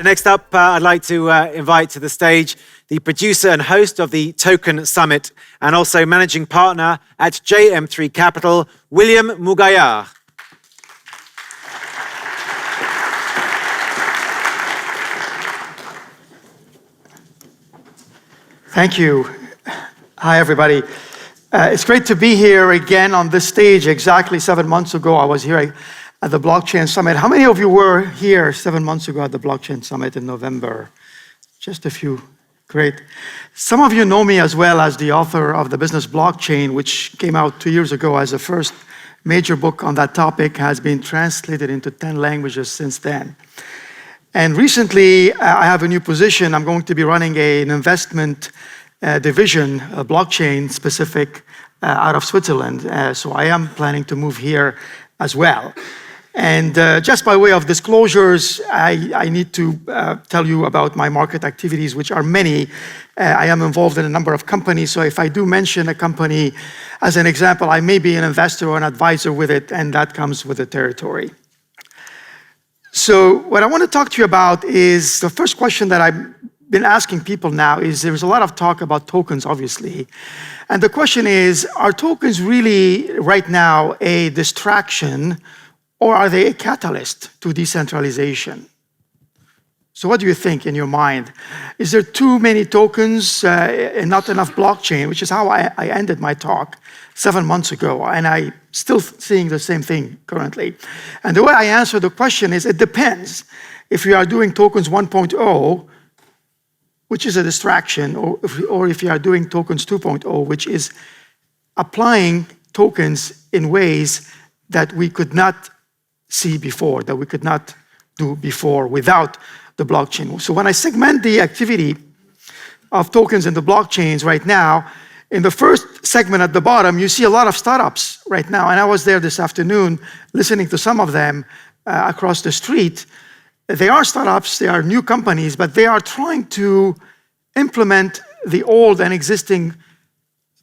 Next up, I'd like to invite to the stage the producer and host of the Token Summit and also managing partner at JM3 Capital, William Mougayar. Thank you. Hi, everybody. It's great to be here again on this stage. Exactly 7 months ago, I was here at the Blockchain Summit. How many of you were here 7 months ago at the Blockchain Summit in November? Just a few. Great. Some of you know me as well as the author of The Business Blockchain, which came out 2 years ago as the first major book on that topic, has been translated into 10 languages since then. And recently, I have a new position. I'm going to be running an investment division, a blockchain specific, out of Switzerland. So I am planning to move here as well. And just by way of disclosures, I need to tell you about my market activities, which are many. I am involved in a number of companies, so if I do mention a company as an example, I may be an investor or an advisor with it, and that comes with the territory. So what I want to talk to you about is the first question that I've been asking people now is there's a lot of talk about tokens, obviously. And the question is, are tokens really right now a distraction, or are they a catalyst to decentralization? So what do you think in your mind? Is there too many tokens and not enough blockchain, which is how I ended my talk 7 months ago, and I'm still seeing the same thing currently. And the way I answer the question is, it depends. If you are doing tokens 1.0, which is a distraction, or if you are doing tokens 2.0, which is applying tokens in ways that we could not see before, that we could not do before without the blockchain. So when I segment the activity of tokens in the blockchains right now, in the first segment at the bottom, you see a lot of startups right now. And I was there this afternoon listening to some of them across the street. They are startups, they are new companies, but they are trying to implement the old and existing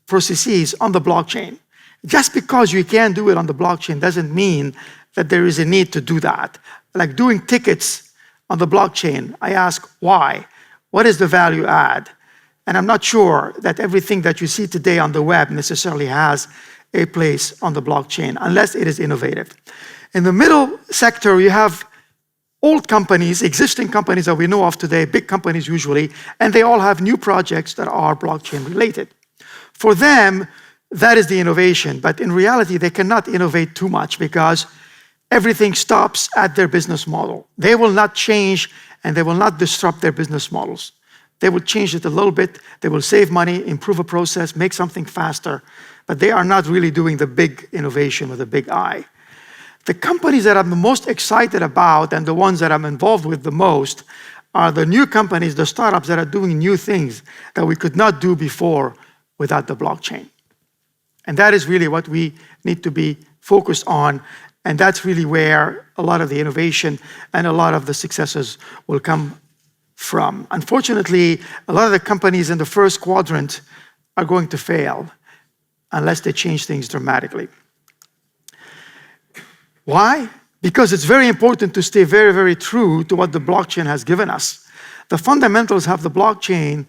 processes on the blockchain. Just because you can do it on the blockchain doesn't mean that there is a need to do that. Like doing tickets on the blockchain, I ask why? What is the value add? And I'm not sure that everything that you see today on the web necessarily has a place on the blockchain, unless it is innovative. In the middle sector, you have old companies, existing companies that we know of today, big companies usually, and they all have new projects that are blockchain related. For them, that is the innovation, but in reality, they cannot innovate too much because everything stops at their business model. They will not change and they will not disrupt their business models. They will change it a little bit, they will save money, improve a process, make something faster, but they are not really doing the big innovation with a big I. The companies that I'm the most excited about and the ones that I'm involved with the most are the new companies, the startups that are doing new things that we could not do before without the blockchain. And that is really what we need to be focused on. And that's really where a lot of the innovation and a lot of the successes will come from. Unfortunately, a lot of the companies in the first quadrant are going to fail unless they change things dramatically. Why? Because it's very important to stay very, very true to what the blockchain has given us. The fundamentals of the blockchain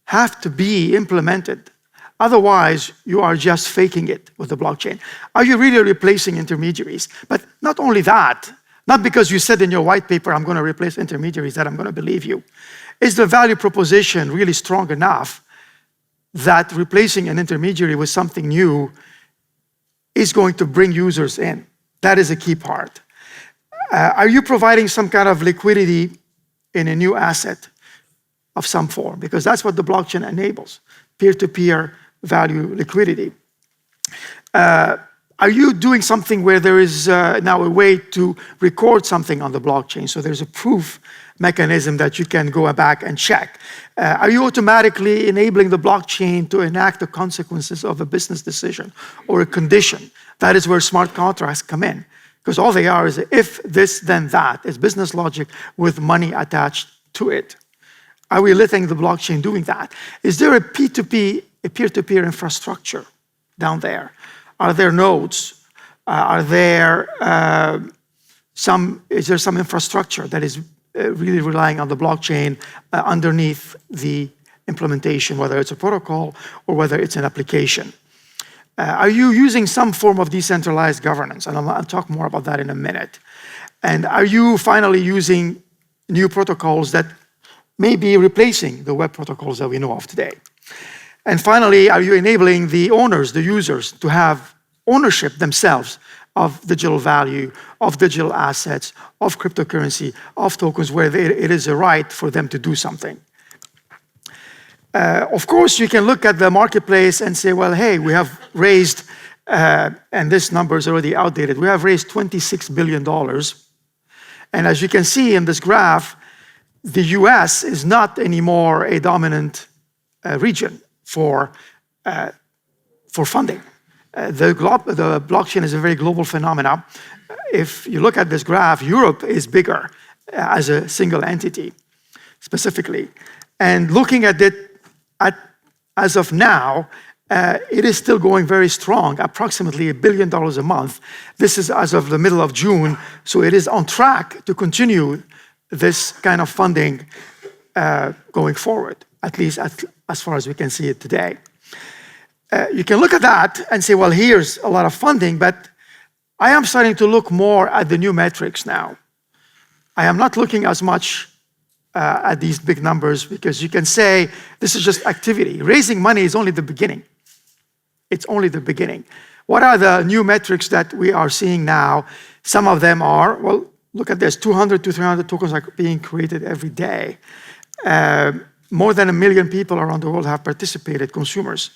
have to be implemented. Otherwise, you are just faking it with the blockchain. Are you really replacing intermediaries? But not only that, not because you said in your white paper, I'm going to replace intermediaries, that I'm going to believe you. Is the value proposition really strong enough that replacing an intermediary with something new is going to bring users in? That is a key part. Are you providing some kind of liquidity in a new asset of some form? Because that's what the blockchain enables, peer-to-peer value liquidity. Are you doing something where there is now a way to record something on the blockchain? So there's a proof mechanism that you can go back and check. Are you automatically enabling the blockchain to enact the consequences of a business decision or a condition? That is where smart contracts come in. Because all they are is if this, then that. It's business logic with money attached to it. Are we letting the blockchain doing that? Is there a P2P, a peer-to-peer infrastructure down there? Are there nodes? Is there some infrastructure that is really relying on the blockchain underneath the implementation, whether it's a protocol or whether it's an application. Are you using some form of decentralized governance? And I'll talk more about that in a minute. And are you finally using new protocols that may be replacing the web protocols that we know of today? And finally, are you enabling the owners, the users, to have ownership themselves of digital value, of digital assets, of cryptocurrency, of tokens, where it is a right for them to do something? Of course, you can look at the marketplace and say, well, hey, we have raised, and this number is already outdated, we have raised $26 billion. And as you can see in this graph, the US is not anymore a dominant region for funding. The blockchain is a very global phenomenon. If you look at this graph, Europe is bigger as a single entity, specifically. And looking at it as of now, it is still going very strong, approximately $1 billion a month. This is as of the middle of June, so it is on track to continue this kind of funding going forward, at least as far as we can see it today. You can look at that and say, well, here's a lot of funding, but I am starting to look more at the new metrics now. I am not looking as much at these big numbers, because you can say this is just activity. Raising money is only the beginning. It's only the beginning. What are the new metrics that we are seeing now? Some of them are, well, look at this, 200 to 300 tokens are being created every day. More than 1 million people around the world have participated, consumers,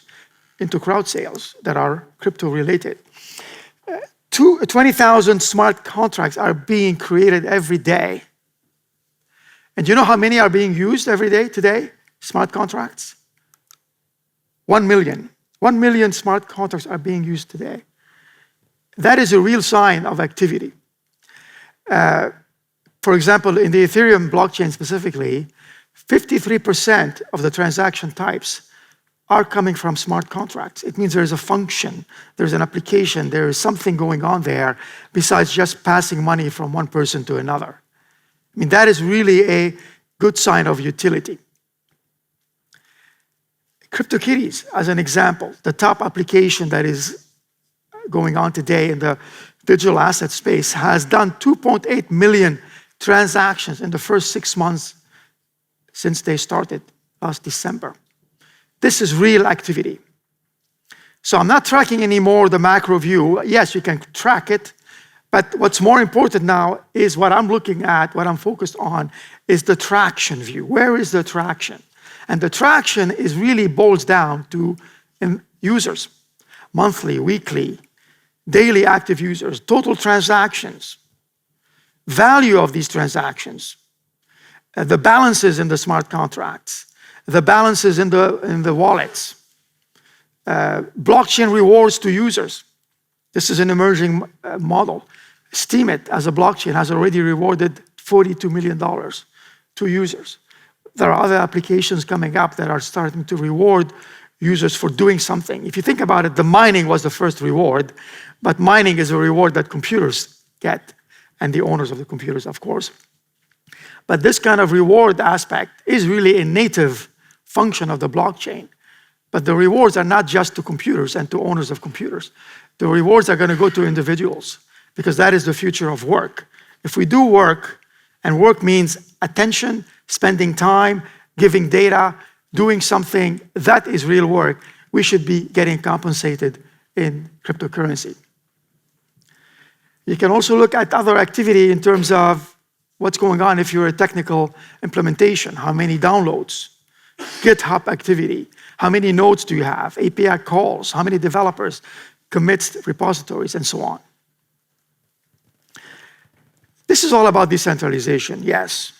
into crowd sales that are crypto related. 20,000 smart contracts are being created every day. And do you know how many are being used every day today? Smart contracts? 1 million. 1 million smart contracts are being used today. That is a real sign of activity. For example, in the Ethereum blockchain specifically, 53% of the transaction types are coming from smart contracts. It means there's a function, there's an application, there is something going on there besides just passing money from one person to another. I mean, that is really a good sign of utility. CryptoKitties, as an example, the top application that is going on today in the digital asset space, has done 2.8 million transactions in the first 6 months since they started last December. This is real activity. So I'm not tracking anymore the macro view. Yes, you can track it, but what's more important now is what I'm looking at, what I'm focused on, is the traction view. Where is the traction? And the traction is really boils down to users, monthly, weekly, daily active users, total transactions, value of these transactions, the balances in the smart contracts, the balances in the wallets, blockchain rewards to users. This is an emerging model. Steemit, as a blockchain, has already rewarded $42 million to users. There are other applications coming up that are starting to reward users for doing something. If you think about it, the mining was the first reward, but mining is a reward that computers get, and the owners of the computers, of course. But this kind of reward aspect is really a native function of the blockchain. But the rewards are not just to computers and to owners of computers. The rewards are going to go to individuals, because that is the future of work. If we do work, and work means attention, spending time, giving data, doing something, that is real work, we should be getting compensated in cryptocurrency. You can also look at other activity in terms of what's going on if you're a technical implementation. How many downloads? GitHub activity. How many nodes do you have? API calls. How many developers? Commits, repositories, and so on. This is all about decentralization, yes.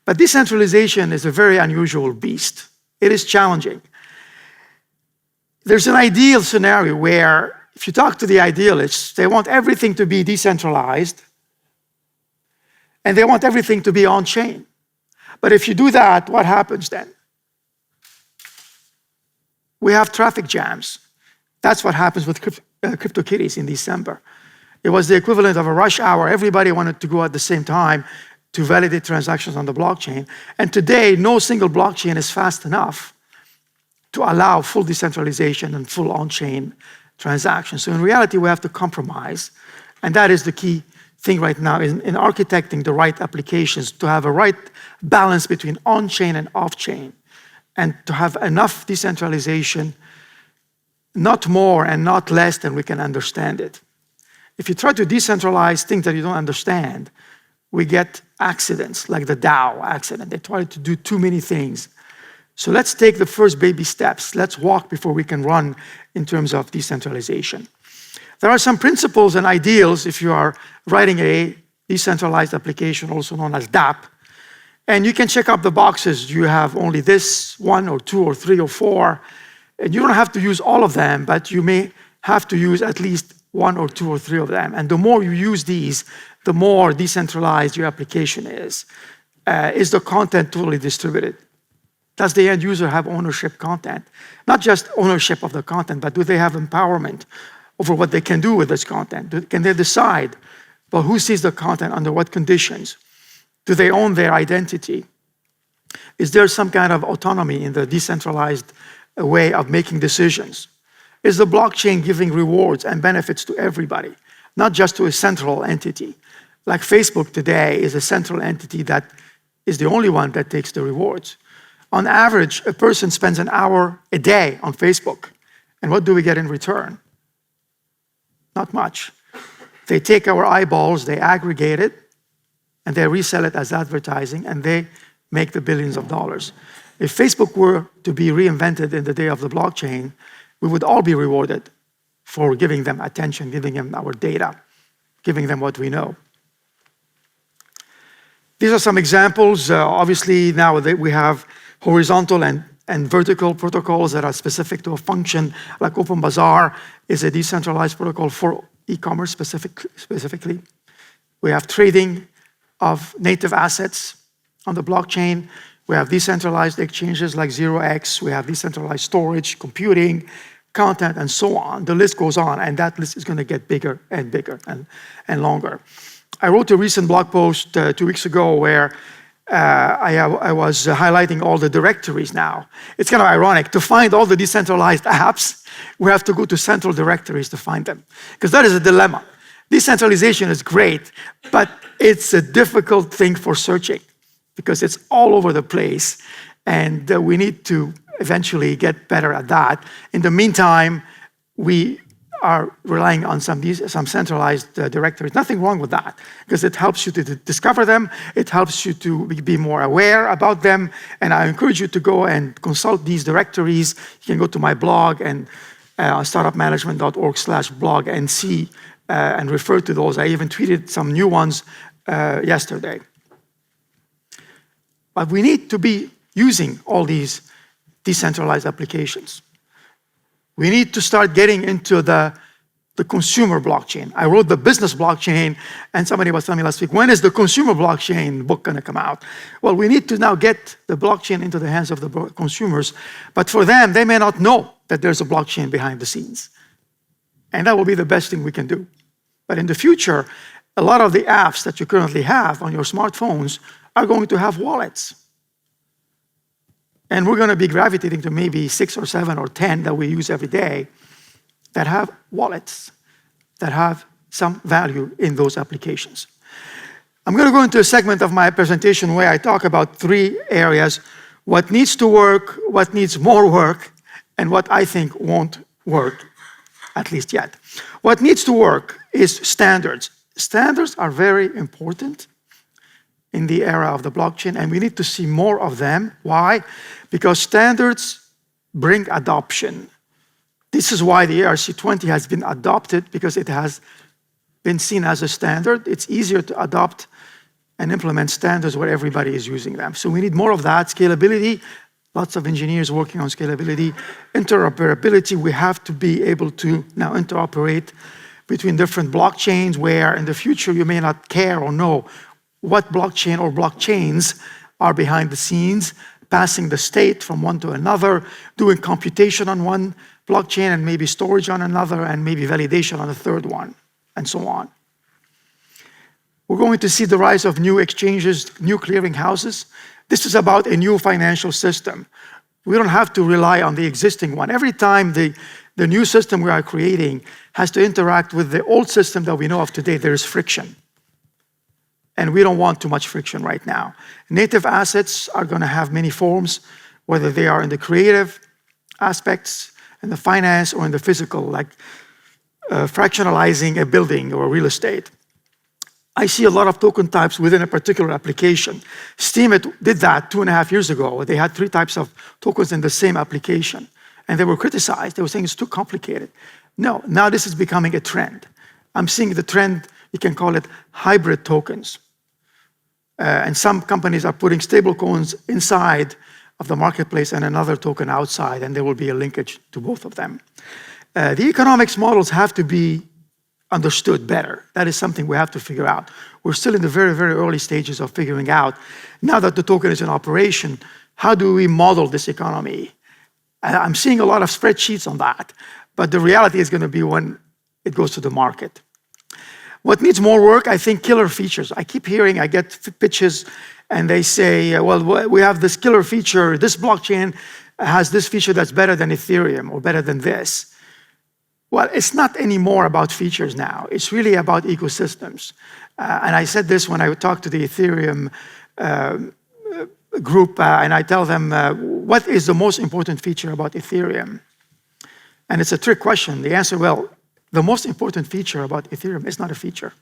But decentralization is a very unusual beast. It is challenging. There's an ideal scenario where if you talk to the idealists, they want everything to be decentralized, and they want everything to be on-chain. But if you do that, what happens then? We have traffic jams. That's what happens with CryptoKitties in December. It was the equivalent of a rush hour. Everybody wanted to go at the same time. to validate transactions on the blockchain. And today, no single blockchain is fast enough to allow full decentralization and full on-chain transactions. So in reality, we have to compromise. And that is the key thing right now in architecting the right applications, to have a right balance between on-chain and off-chain, and to have enough decentralization, not more and not less than we can understand it. If you try to decentralize things that you don't understand, we get accidents, like the Dow accident. They try to do too many things. So let's take the first baby steps. Let's walk before we can run in terms of decentralization. There are some principles and ideals if you are writing a decentralized application, also known as DApp. And you can check up the boxes. You have only this, 1 or 2 or 3 or 4. And you don't have to use all of them, but you may have to use at least 1 or 2 or 3 of them. And the more you use these, the more decentralized your application is. Is the content totally distributed? Does the end user have ownership content? Not just ownership of the content, but do they have empowerment over what they can do with this content? Can they decide, well, who sees the content, under what conditions? Do they own their identity? Is there some kind of autonomy in the decentralized way of making decisions? Is the blockchain giving rewards and benefits to everybody, not just to a central entity? Like Facebook today is a central entity that is the only one that takes the rewards. On average, a person spends an hour a day on Facebook. And what do we get in return? Not much. They take our eyeballs, they aggregate it, and they resell it as advertising, and they make the billions of dollars. If Facebook were to be reinvented in the day of the blockchain, we would all be rewarded for giving them attention, giving them our data, giving them what we know. These are some examples. Obviously, now we have horizontal and vertical protocols that are specific to a function, like OpenBazaar is a decentralized protocol for e-commerce specifically. We have trading of native assets on the blockchain. We have decentralized exchanges like 0x. We have decentralized storage, computing, content, and so on. The list goes on, and that list is going to get bigger and bigger and longer. I wrote a recent blog post 2 weeks ago where I was highlighting all the directories now. It's kind of ironic. To find all the decentralized apps, we have to go to central directories to find them, because that is a dilemma. Decentralization is great, but it's a difficult thing for searching because it's all over the place, and we need to eventually get better at that. In the meantime, we are relying on some centralized directories. Nothing wrong with that, because it helps you to discover them, it helps you to be more aware about them, and I encourage you to go and consult these directories. You can go to my blog and startupmanagement.org/blog and see and refer to those. I even tweeted some new ones yesterday. But we need to be using all these decentralized applications. We need to start getting into the consumer blockchain. I wrote the business blockchain, and somebody was telling me last week, when is the consumer blockchain book going to come out? Well, we need to now get the blockchain into the hands of the consumers, but for them, they may not know that there's a blockchain behind the scenes. And that will be the best thing we can do. But in the future, a lot of the apps that you currently have on your smartphones are going to have wallets. And we're going to be gravitating to maybe 6 or 7 or 10 that we use every day that have wallets, that have some value in those applications. I'm going to go into a segment of my presentation where I talk about 3 areas: what needs to work, what needs more work, and what I think won't work, at least yet. What needs to work is standards. Standards are very important in the era of the blockchain, and we need to see more of them. Why? Because standards bring adoption. This is why the ERC20 has been adopted, because it has been seen as a standard. It's easier to adopt and implement standards where everybody is using them. So we need more of that. Scalability, lots of engineers working on scalability. Interoperability, we have to be able to now interoperate between different blockchains, where in the future you may not care or know what blockchain or blockchains are behind the scenes, passing the state from one to another, doing computation on one blockchain and maybe storage on another, and maybe validation on a third one, and so on. We're going to see the rise of new exchanges, new clearing houses. This is about a new financial system. We don't have to rely on the existing one. Every time the new system we are creating has to interact with the old system that we know of today, there is friction. And we don't want too much friction right now. Native assets are going to have many forms, whether they are in the creative aspects, in the finance, or in the physical, like fractionalizing a building or real estate. I see a lot of token types within a particular application. Steam did that 2.5 years ago. They had 3 types of tokens in the same application, and they were criticized. They were saying it's too complicated. No, now this is becoming a trend. I'm seeing the trend, you can call it hybrid tokens. And some companies are putting stable coins inside of the marketplace and another token outside, and there will be a linkage to both of them. The economics models have to be understood better. That is something we have to figure out. We're still in the very, very early stages of figuring out, now that the token is in operation, how do we model this economy? I'm seeing a lot of spreadsheets on that, but the reality is going to be when it goes to the market. What needs more work, I think, killer features. I keep hearing, I get pitches, and they say, well, we have this killer feature, this blockchain has this feature that's better than Ethereum or better than this. Well, it's not anymore about features now. It's really about ecosystems. And I said this when I talked to the Ethereum group, and I tell them, what is the most important feature about Ethereum? And it's a trick question. The answer, well, the most important feature about Ethereum is not a feature.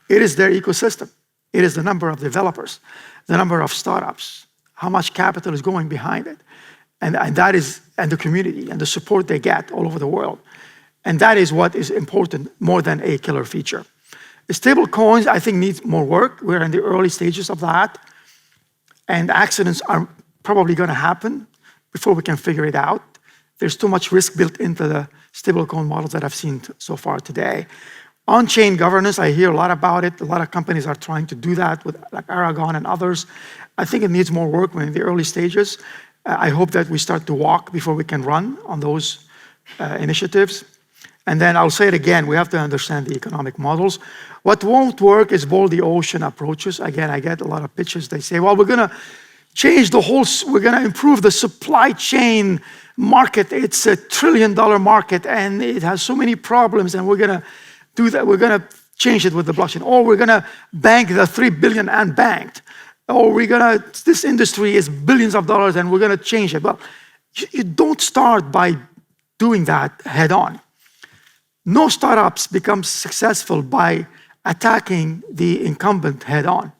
It is their ecosystem. It is the number of developers, the number of startups, how much capital is going behind it, and the community and the support they get all over the world. And that is what is important more than a killer feature. The stable coins, I think, needs more work. We're in the early stages of that. And accidents are probably going to happen before we can figure it out. There's too much risk built into the stablecoin models that I've seen so far today. On-chain governance, I hear a lot about it. A lot of companies are trying to do that with like Aragon and others. I think it needs more work. We're in the early stages. I hope that we start to walk before we can run on those initiatives. And then I'll say it again, we have to understand the economic models. What won't work is boil the ocean approaches. Again, I get a lot of pitches. They say, well, we're going to change the whole, we're going to improve the supply chain market. It's $1 trillion market, and it has so many problems, and we're going to do that. We're going to change it with the blockchain. Or we're going to bank the 3 billion unbanked. Or we're going to, this industry is billions of dollars, and we're going to change it. Well, you don't start by doing that head on. No startups become successful by attacking the incumbent head on.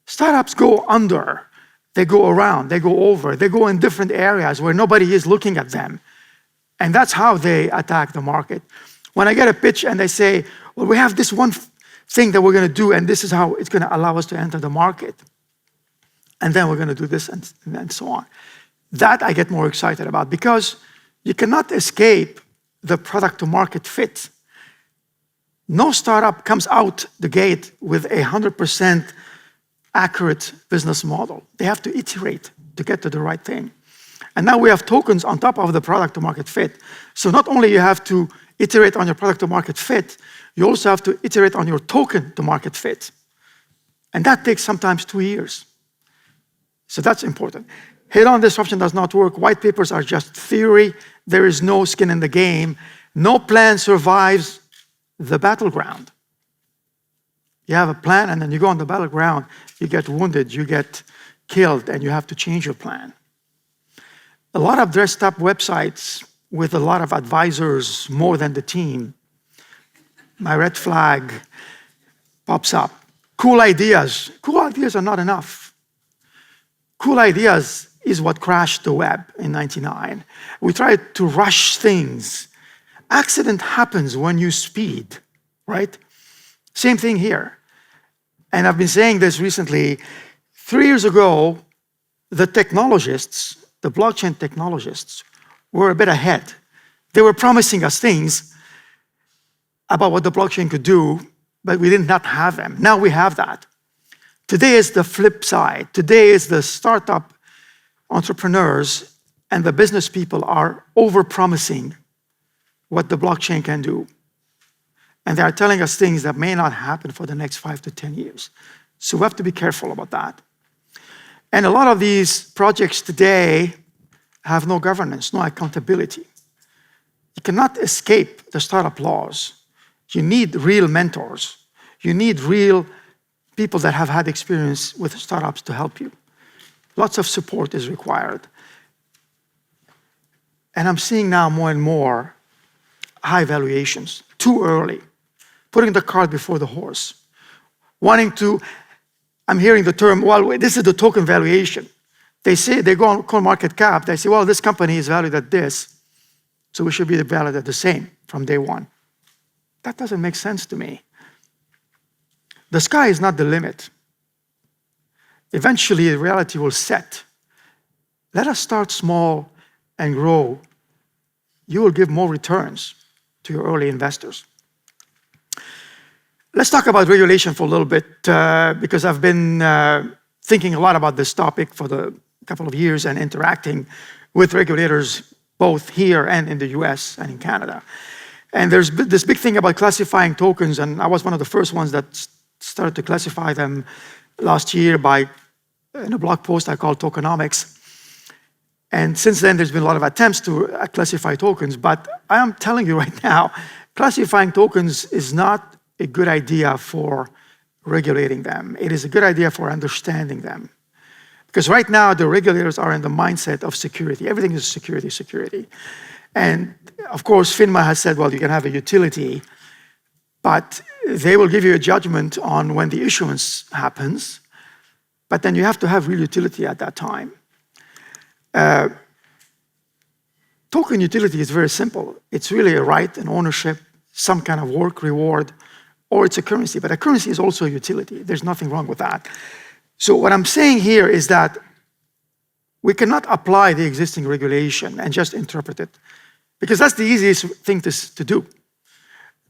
Startups go under, they go around, they go over, they go in different areas where nobody is looking at them. And that's how they attack the market. When I get a pitch and they say, well, we have this one thing that we're going to do, and this is how it's going to allow us to enter the market. And then we're going to do this, and so on. That I get more excited about, because you cannot escape the product to market fit. No startup comes out the gate with a 100% accurate business model. They have to iterate to get to the right thing. And now we have tokens on top of the product to market fit. So not only you have to iterate on your product to market fit, you also have to iterate on your token to market fit. And that takes sometimes 2 years. So that's important. Head-on disruption does not work. White papers are just theory. There is no skin in the game. No plan survives the battleground. You have a plan, and then you go on the battleground, you get wounded, you get killed, and you have to change your plan. A lot of dressed up websites with a lot of advisors, more than the team. My red flag pops up. Cool ideas. Cool ideas are not enough. Cool ideas is what crashed the web in '99. We tried to rush things. Accident happens when you speed, right? Same thing here. And I've been saying this recently. 3 years ago, the technologists, the blockchain technologists, were a bit ahead. They were promising us things about what the blockchain could do, but we did not have them. Now we have that. Today is the flip side. Today is the startup entrepreneurs and the business people are over-promising what the blockchain can do. And they are telling us things that may not happen for the next 5 to 10 years. So we have to be careful about that. And a lot of these projects today have no governance, no accountability. You cannot escape the startup laws. You need real mentors. You need real people that have had experience with startups to help you. Lots of support is required. And I'm seeing now more and more high valuations, too early, putting the cart before the horse, wanting to, I'm hearing the term, well, this is the token valuation. They say, they go on CoinMarketCap, they say, well, this company is valued at this, so we should be valued at the same from day one. That doesn't make sense to me. The sky is not the limit. Eventually, the reality will set. Let us start small and grow. You will give more returns to your early investors. Let's talk about regulation for a little bit, because I've been thinking a lot about this topic for the couple of years and interacting with regulators both here and in the US and in Canada. And there's this big thing about classifying tokens, and I was one of the first ones that started to classify them last year in a blog post I called Tokenomics. And since then, there's been a lot of attempts to classify tokens, but I am telling you right now, classifying tokens is not a good idea for regulating them. It is a good idea for understanding them. Because right now, the regulators are in the mindset of security. Everything is security, security. And of course, FINMA has said, well, you can have a utility, but they will give you a judgment on when the issuance happens, but then you have to have real utility at that time. Token utility is very simple. It's really a right, an ownership, some kind of work reward, or it's a currency. But a currency is also a utility. There's nothing wrong with that. So what I'm saying here is that we cannot apply the existing regulation and just interpret it, because that's the easiest thing to do.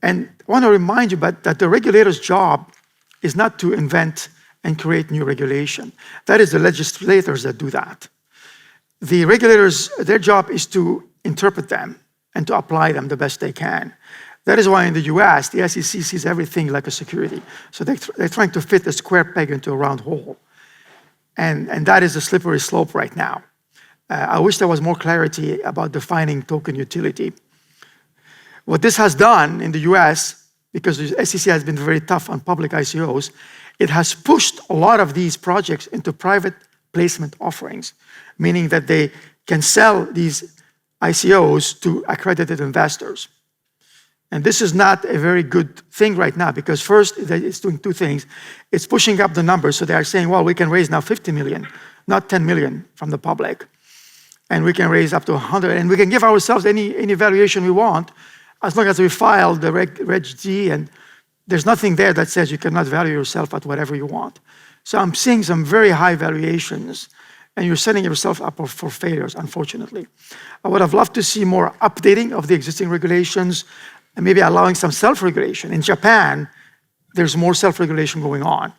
And I want to remind you that the regulator's job is not to invent and create new regulation. That is the legislators that do that. The regulators, their job is to interpret them and to apply them the best they can. That is why in the US, the SEC sees everything like a security. So they're trying to fit a square peg into a round hole. And that is a slippery slope right now. I wish there was more clarity about defining token utility. What this has done in the US, because the SEC has been very tough on public ICOs, it has pushed a lot of these projects into private placement offerings, meaning that they can sell these ICOs to accredited investors. And this is not a very good thing right now, because first, it's doing two things. It's pushing up the numbers, so they are saying, well, we can raise now 50 million, not 10 million from the public. And we can raise up to 100, and we can give ourselves any valuation we want, as long as we file the Reg G, and there's nothing there that says you cannot value yourself at whatever you want. So I'm seeing some very high valuations, and you're setting yourself up for failures, unfortunately. I would have loved to see more updating of the existing regulations, and maybe allowing some self-regulation. In Japan, there's more self-regulation going on.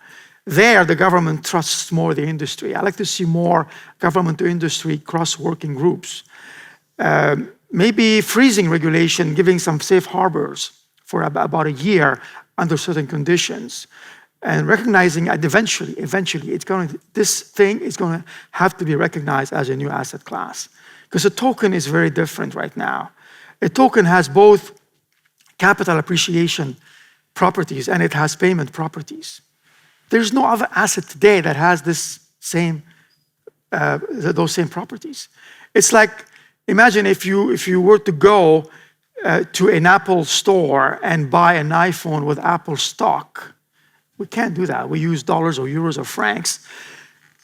There, the government trusts more the industry. I like to see more government-to-industry cross-working groups. Maybe freezing regulation, giving some safe harbors for about a year under certain conditions, and recognizing that eventually, this thing is going to have to be recognized as a new asset class. Because a token is very different right now. A token has both capital appreciation properties and it has payment properties. There's no other asset today that has those same properties. It's like, imagine if you were to go to an Apple store and buy an iPhone with Apple stock. We can't do that. We use dollars or euros or francs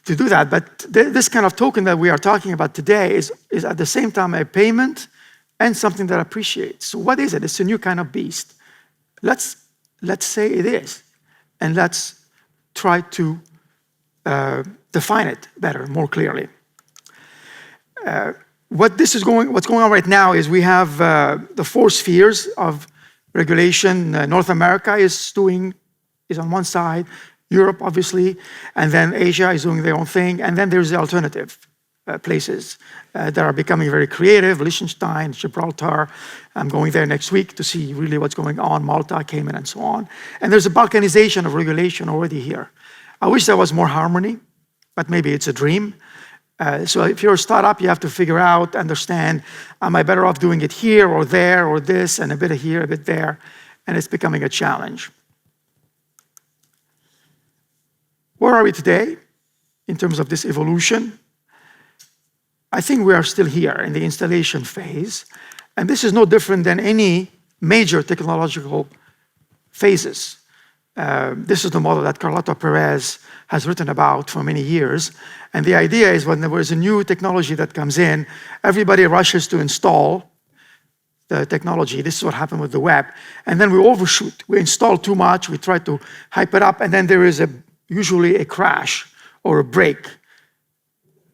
to do that. But this kind of token that we are talking about today is at the same time a payment and something that appreciates. So what is it? It's a new kind of beast. Let's say it is, and let's try to define it better, more clearly. What's going on right now is we have the 4 spheres of regulation. North America is on one side, Europe obviously, and then Asia is doing their own thing, and then there's the alternative. places that are becoming very creative. Liechtenstein, Gibraltar. I'm going there next week to see really what's going on. Malta, Cayman, and so on. And there's a balkanization of regulation already here. I wish there was more harmony, but maybe it's a dream. So if you're a startup, you have to figure out, understand, am I better off doing it here or there or this, and a bit here, a bit there, and it's becoming a challenge. Where are we today in terms of this evolution? I think we are still here in the installation phase, and this is no different than any major technological phases. This is the model that Carlota Perez has written about for many years. And the idea is when there is a new technology that comes in, everybody rushes to install the technology. This is what happened with the web. And then we overshoot. We install too much, we try to hype it up, and then there is usually a crash or a break.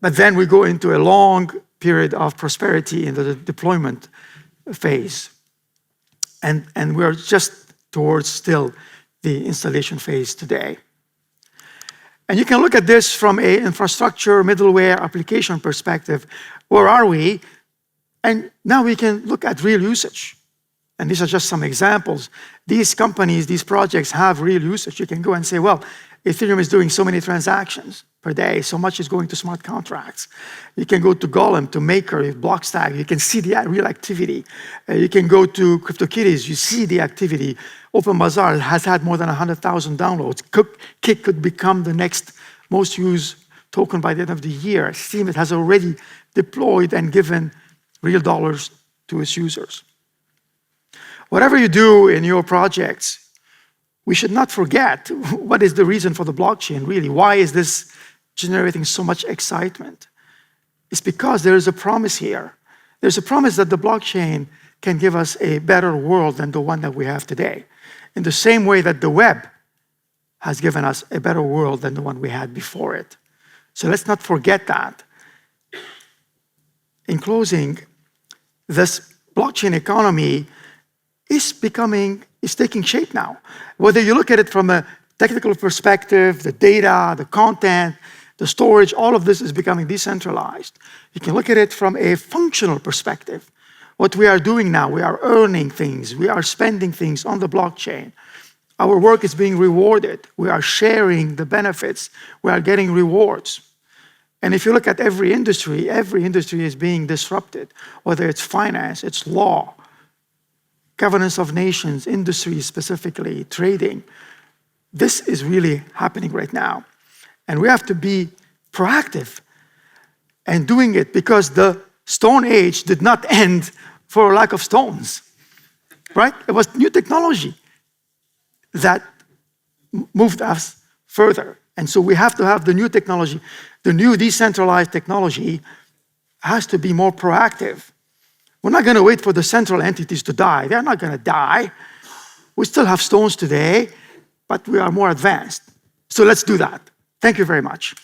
But then we go into a long period of prosperity in the deployment phase. And we're just towards still the installation phase today. And you can look at this from an infrastructure, middleware, application perspective. Where are we? And now we can look at real usage. And these are just some examples. These companies, these projects have real usage. You can go and say, well, Ethereum is doing so many transactions per day, so much is going to smart contracts. You can go to Golem, to Maker, Blockstack, you can see the real activity. You can go to CryptoKitties, you see the activity. OpenBazaar has had more than 100,000 downloads. Kik could become the next most used token by the end of the year. Steemit has already deployed and given real dollars to its users. Whatever you do in your projects, we should not forget what is the reason for the blockchain, really. Why is this generating so much excitement? It's because there is a promise here. There's a promise that the blockchain can give us a better world than the one that we have today, in the same way that the web has given us a better world than the one we had before it. So let's not forget that. In closing, this blockchain economy is taking shape now. Whether you look at it from a technical perspective, the data, the content, the storage, all of this is becoming decentralized. You can look at it from a functional perspective. What we are doing now, we are earning things, we are spending things on the blockchain. Our work is being rewarded. We are sharing the benefits. We are getting rewards. And if you look at every industry is being disrupted, whether it's finance, it's law, governance of nations, industry specifically, trading. This is really happening right now. And we have to be proactive and doing it because the Stone Age did not end for lack of stones, right? It was new technology that moved us further. And so we have to have the new technology. The new decentralized technology has to be more proactive. We're not going to wait for the central entities to die. They're not going to die. We still have stones today, but we are more advanced. So let's do that. Thank you very much.